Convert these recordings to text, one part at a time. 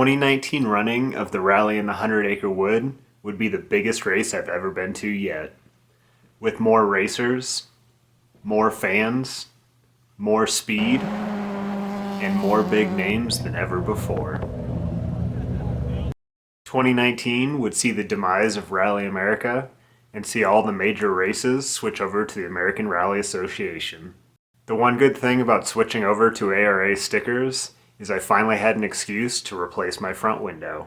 2019 running of the Rally in the 100 Acre Wood would be the biggest race I've ever been to yet. With more racers, more fans, more speed, and more big names than ever before. 2019 would see the demise of Rally America and see all the major races switch over to the American Rally Association. The one good thing about switching over to ARA stickers is I finally had an excuse to replace my front window.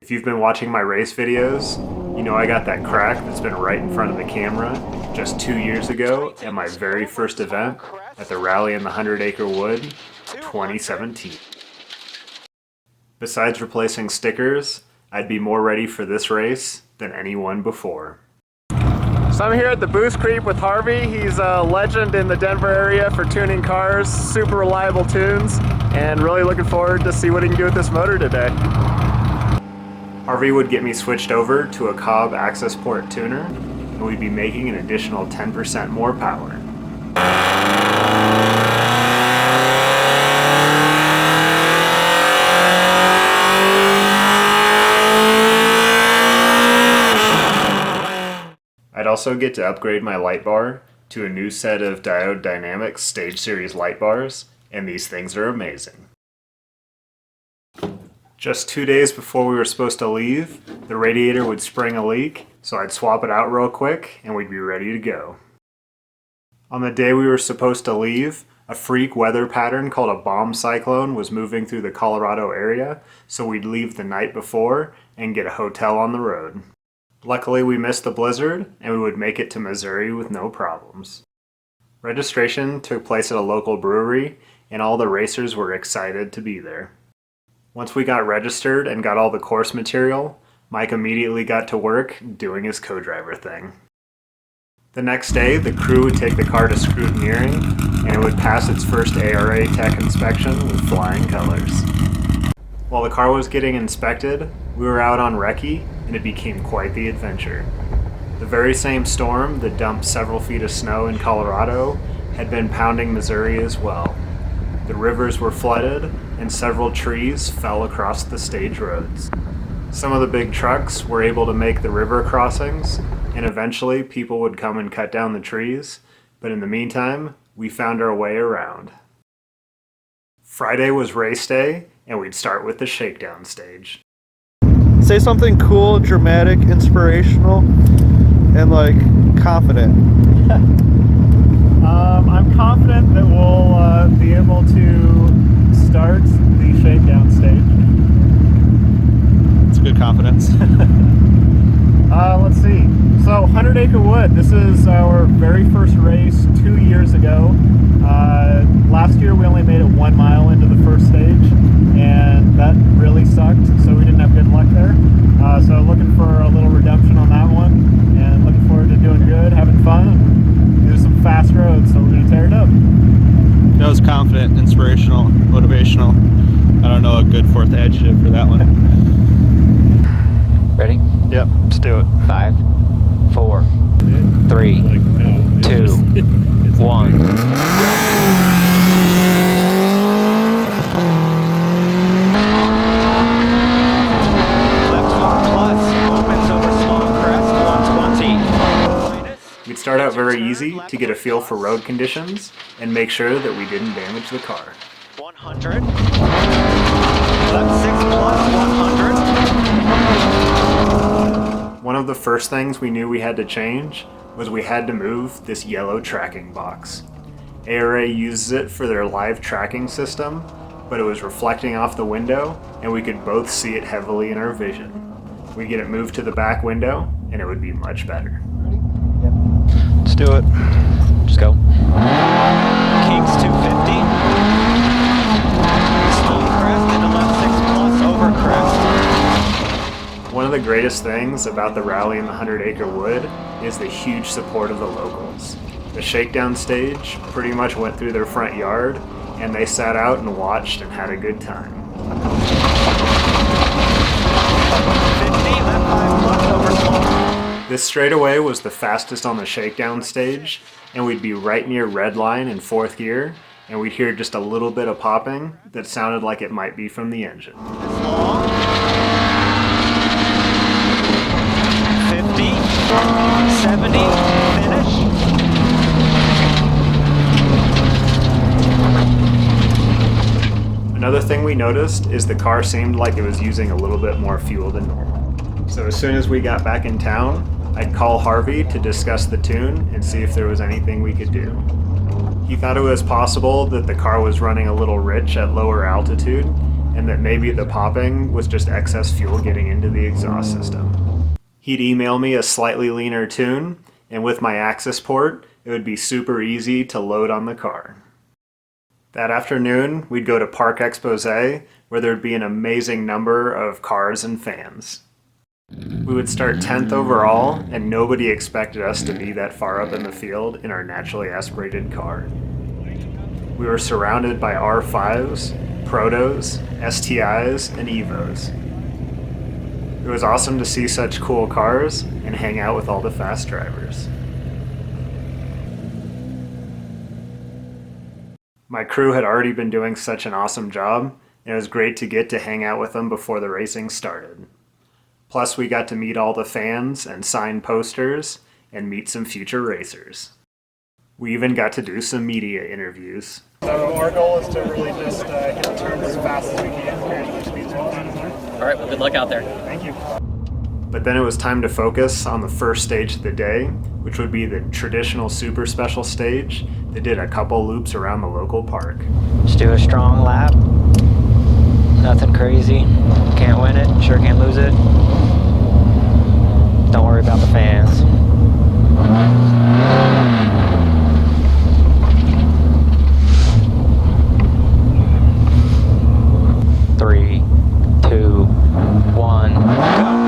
If you've been watching my race videos, you know I got that crack that's been right in front of the camera just 2 years ago at my very first event at the Rally in the 100 Acre Wood 2017. Besides replacing stickers, I'd be more ready for this race than anyone before. So I'm here at the Boost Creep with Harvey. He's a legend in the Denver area for tuning cars, super reliable tunes, and really looking forward to see what he can do with this motor today. Harvey would get me switched over to a Cobb access port tuner, and we'd be making an additional 10% more power. I'd also get to upgrade my light bar to a new set of Diode Dynamics Stage Series light bars, and these things are amazing. Just 2 days before we were supposed to leave, the radiator would spring a leak, so I'd swap it out real quick and we'd be ready to go. On the day we were supposed to leave, a freak weather pattern called a bomb cyclone was moving through the Colorado area, so we'd leave the night before and get a hotel on the road. Luckily, we missed the blizzard, and we would make it to Missouri with no problems. Registration took place at a local brewery, and all the racers were excited to be there. Once we got registered and got all the course material, Mike immediately got to work doing his co-driver thing. The next day, the crew would take the car to scrutineering, and it would pass its first ARA tech inspection with flying colors. While the car was getting inspected, we were out on recce, and it became quite the adventure. The very same storm that dumped several feet of snow in Colorado had been pounding Missouri as well. The rivers were flooded, and several trees fell across the stage roads. Some of the big trucks were able to make the river crossings, and eventually people would come and cut down the trees, but in the meantime, we found our way around. Friday was race day, and we'd start with the shakedown stage. Say something cool, dramatic, inspirational, and confident. I'm confident that we'll be able to start the shakedown stage. It's good confidence. Let's see. So 100 Acre Wood, this is our very first race 2 years ago. Last year we only made it 1 mile into the first stage, and that really sucked, so we didn't have good luck there. So looking for a little redemption on that one, and looking forward to doing good, having fun. There's some fast roads, so we're going to tear it up. That was confident, inspirational, motivational. I don't know a good fourth adjective for that one. Ready? Yep, let's do it. 5, 4, 3, 2, 1. We'd start out very easy to get a feel for road conditions and make sure that we didn't damage the car. 100. Left 6 plus 100. One of the first things we knew we had to change was we had to move this yellow tracking box. ARA uses it for their live tracking system, but it was reflecting off the window and we could both see it heavily in our vision. We'd get it moved to the back window and it would be much better. Let's do it. Just go. Kings 250. Stone crest into left 6 plus over crest. One of the greatest things about the Rally in the 100 Acre Wood is the huge support of the locals. The shakedown stage pretty much went through their front yard, and they sat out and watched and had a good time. 50, left 5 plus over small. This straightaway was the fastest on the shakedown stage, and we'd be right near red line in 4th gear, and we'd hear just a little bit of popping that sounded like it might be from the engine. 50, 70, finish. Another thing we noticed is the car seemed like it was using a little bit more fuel than normal. So as soon as we got back in town, I'd call Harvey to discuss the tune and see if there was anything we could do. He thought it was possible that the car was running a little rich at lower altitude and that maybe the popping was just excess fuel getting into the exhaust system. He'd email me a slightly leaner tune, and with my access port, it would be super easy to load on the car. That afternoon, we'd go to Park Expose, where there'd be an amazing number of cars and fans. We would start 10th overall, and nobody expected us to be that far up in the field in our naturally aspirated car. We were surrounded by R5s, Protos, STIs, and Evos. It was awesome to see such cool cars and hang out with all the fast drivers. My crew had already been doing such an awesome job, and it was great to get to hang out with them before the racing started. Plus, we got to meet all the fans and sign posters and meet some future racers. We even got to do some media interviews. So our goal is to really just hit the turns as fast as we can, carry the speeds all the time. All right, well, good luck out there. Thank you. But then it was time to focus on the first stage of the day, which would be the traditional super special stage that did a couple loops around the local park. Just do a strong lap. Nothing crazy. Can't win it, sure can't lose it. Don't worry about the fans. Three, two, one, go.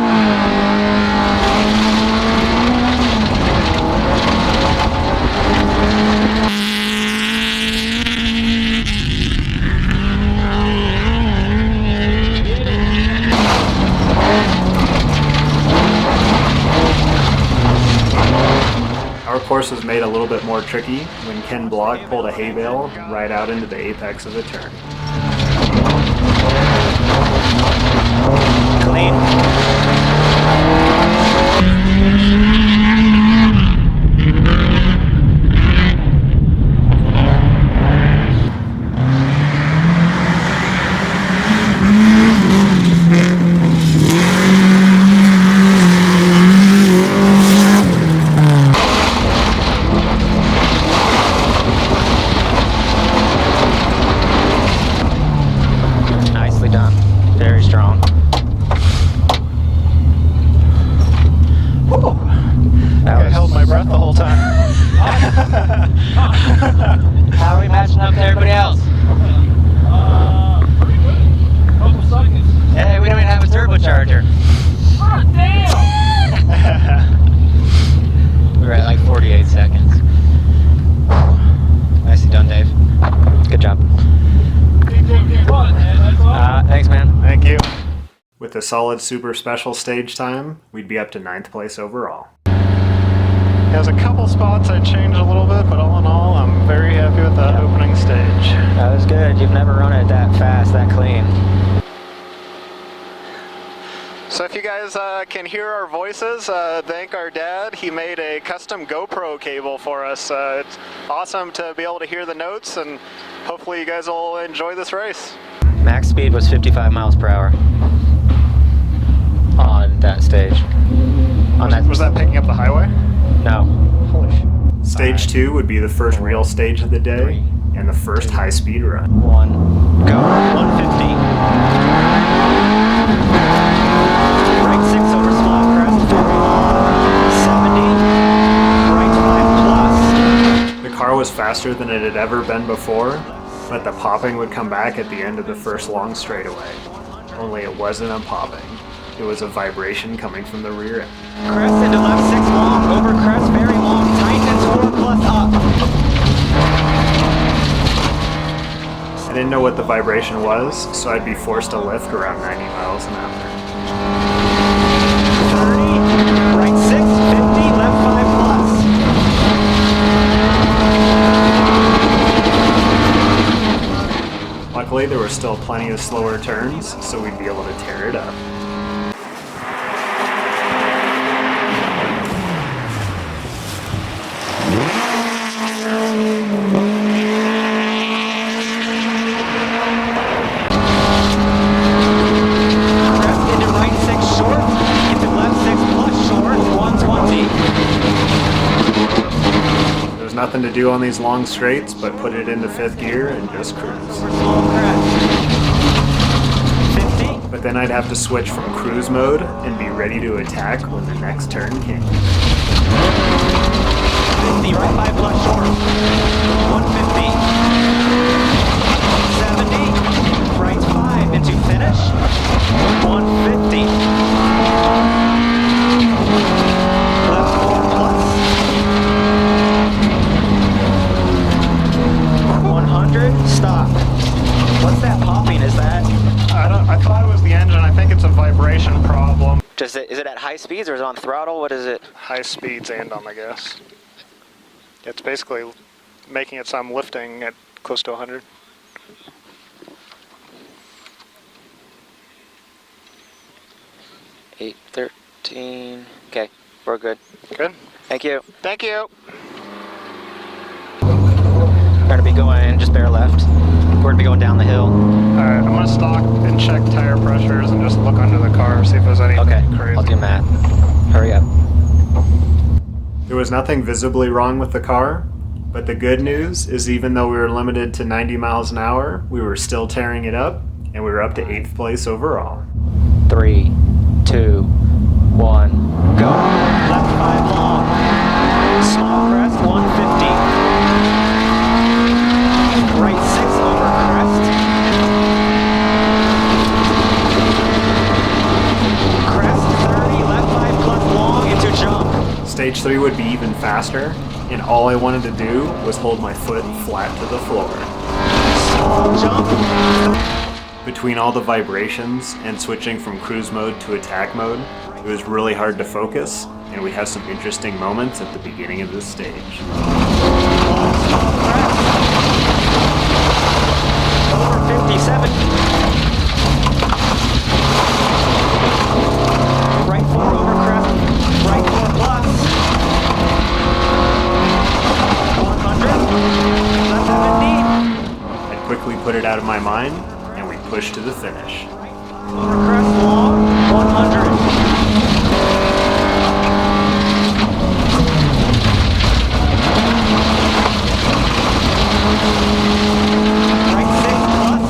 Our course was made a little bit more tricky when Ken Block pulled a hay bale right out into the apex of the turn. Clean. Nicely done. Very strong. I held my breath the whole time. How are we matching up to everybody else? Couple seconds. Hey, we don't even have a turbocharger. God damn! We were at like 48 seconds. Nicely done, Dave. Good job. Keep running, man. That's all. Thanks, man. Thank you. With a solid super special stage time, we'd be up to 9th place overall. There's a couple spots I changed a little bit, but all in all, I'm very happy with that opening stage. That was good. You've never run it that fast, that clean. So if you guys can hear our voices, thank our dad. He made a custom GoPro cable for us. It's awesome to be able to hear the notes, and hopefully you guys will enjoy this race. Max speed was 55 miles per hour on that stage. Was that picking up the highway? No. Holy shit. Stage 2 would be the first real stage of the day, and the first high-speed run. One. Go. 150. Right 6 over small crest. 70. Right 5 plus. The car was faster than it had ever been before, but the popping would come back at the end of the first long straightaway. Only it wasn't a popping. It was a vibration coming from the rear end. Crest into left 6 long. Over crest very long. Tightens 4 plus up. I didn't know what the vibration was, so I'd be forced to lift around 90 miles an hour. 30. Right 6. 50. Left 5 plus. luckily there were still plenty of slower turns, so we'd be able to tear it up. Into right 6 short, into left 6 plus short, 120. There's nothing to do on these long straights but put it into 5th gear and just cruise. Over small crest. 50. But then I'd have to switch from cruise mode and be ready to attack when the next turn came. 50, right 5 plus short. 150. 70, right 5 into finish. 150. Left 4 plus. 100, stop. What's that popping? Is that I thought it was the engine. I think it's a vibration problem. is it at high speeds or is it on throttle? What is it? High speeds and on the gas. It's basically making it so I'm lifting at close to 100. $813. Okay, we're good. Good. Thank you. Thank you. We're gonna be going just bare left. We're gonna be going down the hill. Alright, I'm gonna stop and check tire pressures and just look under the car, see if there's anything Okay, crazy. I'll do that. Hurry up. There was nothing visibly wrong with the car, but the good news is even though we were limited to 90 miles an hour, we were still tearing it up, and we were up to 8th place overall. 3, 2, 1, go. Left 5 long. Small crest, 150. Right 6 over crest. Crest 30, left 5 plus long into jump. Stage 3 would be even faster, and all I wanted to do was hold my foot flat to the floor. Small jump. Between all the vibrations and switching from cruise mode to attack mode, it was really hard to focus, and we had some interesting moments at the beginning of this stage. Over 57. Right 4 over crest. Right 4 plus. 100. Left 70. I'd quickly put it out of my mind, and we pushed to the finish. Over crest long. 100. Right 6 plus.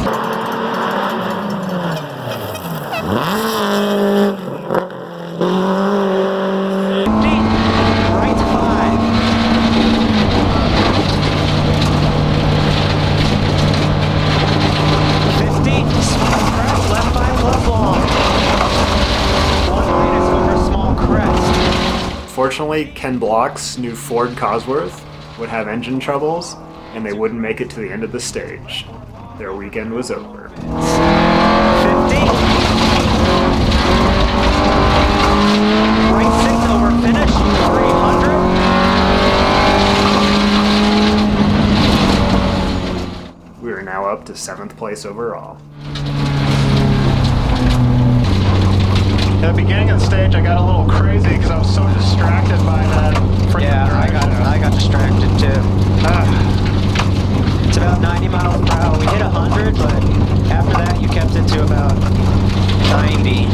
50. Right 5. 50. Small crest. Left 5 plus long. 1 minus over small crest. Fortunately, Ken Block's new Ford Cosworth would have engine troubles, and they wouldn't make it to the end of the stage. Their weekend was over. 50. Right 6 over finish. 300. We are now up to 7th place overall. At the beginning of the stage, I got a little crazy because I was so distracted by that freaking Yeah, I got distracted too. It's about 90 miles per hour. We hit 100, but after that you kept it to about 90.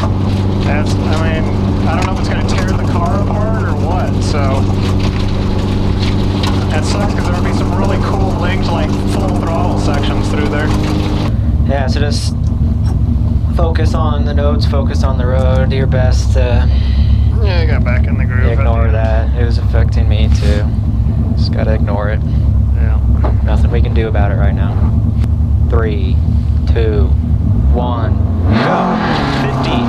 That's, I mean, I don't know if it's going to tear the car apart or what, so that sucks because there would be some really cool linked, like, full throttle sections through there. Yeah, so just focus on the notes, focus on the road, do your best to Yeah, I got back in the groove. ignore that. It was affecting me too. Just gotta ignore it. Yeah. Nothing we can do about it right now. 3, 2, 1, go. 50.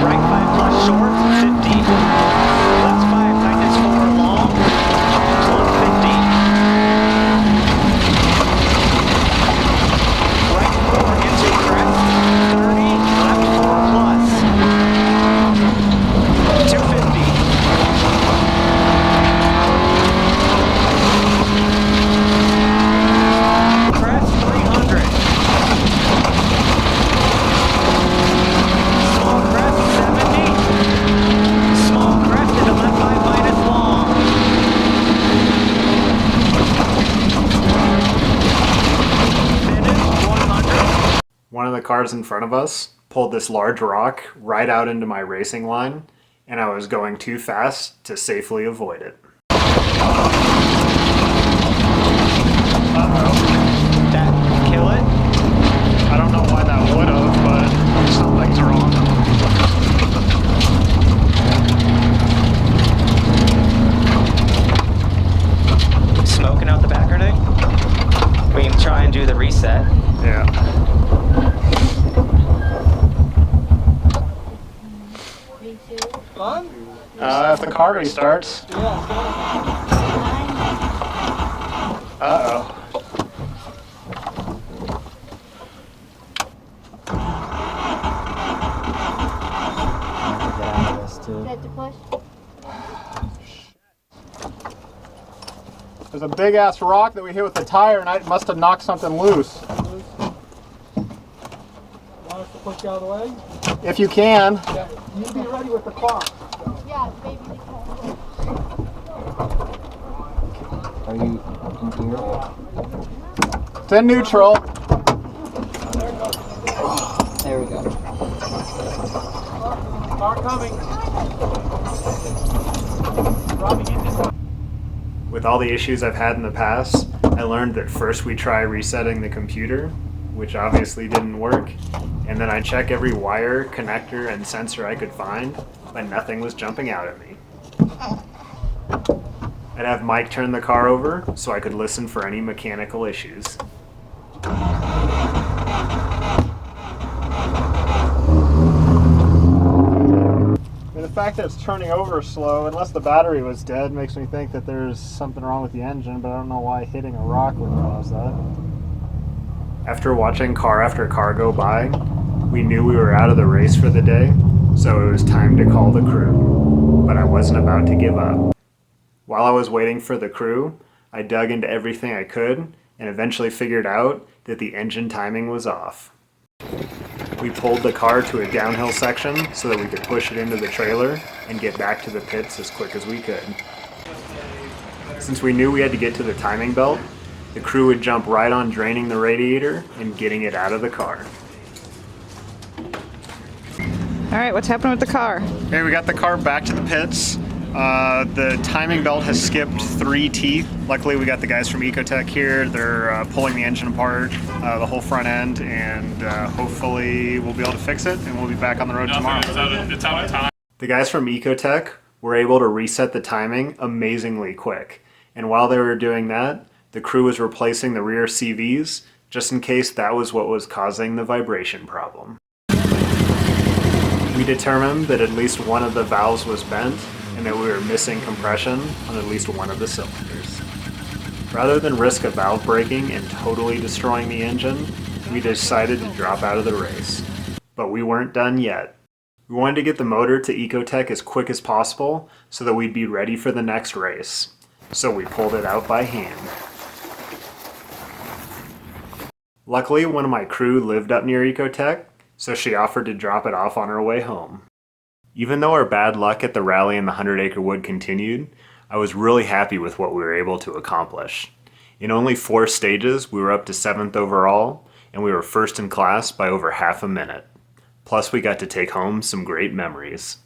Right 5 plus short. 50. Left 5 tightens 4 long. 150. Right 4 into crest. 30. Left 4 plus. 250. Crest 300. cars in front of us pulled this large rock right out into my racing line, and I was going too fast to safely avoid it. Uh-oh. That kill it? I don't know why that would have, but something's wrong. Smoking out the back or anything? We can try and do the reset. Yeah. If the car restarts. Uh-oh. There's a big ass rock that we hit with the tire, and I must have knocked something loose. Want us to push you out of the way? If you can. Yeah. You be ready with the clock. Yeah, baby. Are you in gear? It's in neutral. There we go. Car coming. With all the issues I've had in the past, I learned that first we try resetting the computer, which obviously didn't work, and then I check every wire, connector, and sensor I could find, but nothing was jumping out at me. I'd have Mike turn the car over so I could listen for any mechanical issues. And the fact that it's turning over slow, unless the battery was dead, makes me think that there's something wrong with the engine, but I don't know why hitting a rock would cause that. After watching car after car go by, we knew we were out of the race for the day, so it was time to call the crew. But I wasn't about to give up. While I was waiting for the crew, I dug into everything I could and eventually figured out that the engine timing was off. We pulled the car to a downhill section so that we could push it into the trailer and get back to the pits as quick as we could. Since we knew we had to get to the timing belt, the crew would jump right on draining the radiator and getting it out of the car. All right, what's happening with the car? Okay, we got the car back to the pits. The timing belt has skipped 3 teeth. Luckily, we got the guys from Ecotech here. They're pulling the engine apart, the whole front end, and hopefully we'll be able to fix it, and we'll be back on the road tomorrow. It's out of time. The guys from Ecotech were able to reset the timing amazingly quick, and while they were doing that, the crew was replacing the rear CVs just in case that was what was causing the vibration problem. We determined that at least one of the valves was bent and that we were missing compression on at least one of the cylinders. Rather than risk a valve breaking and totally destroying the engine, we decided to drop out of the race. But we weren't done yet. We wanted to get the motor to Ecotech as quick as possible so that we'd be ready for the next race. So we pulled it out by hand. Luckily, one of my crew lived up near Ecotech, so she offered to drop it off on her way home. Even though our bad luck at the rally in the 100-acre wood continued, I was really happy with what we were able to accomplish. In only 4 stages, we were up to 7th overall, and we were first in class by over half a minute. Plus, we got to take home some great memories.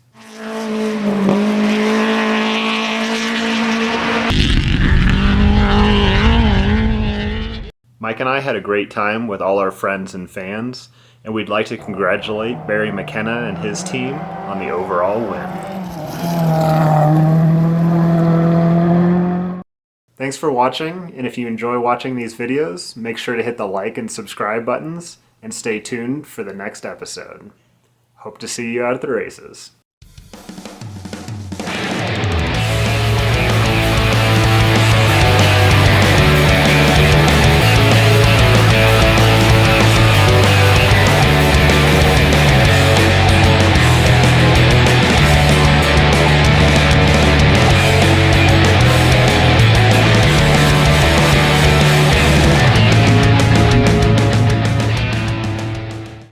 Mike and I had a great time with all our friends and fans, and we'd like to congratulate Barry McKenna and his team on the overall win. Thanks for watching, and if you enjoy watching these videos, make sure to hit the like and subscribe buttons, and stay tuned for the next episode. Hope to see you out at the races.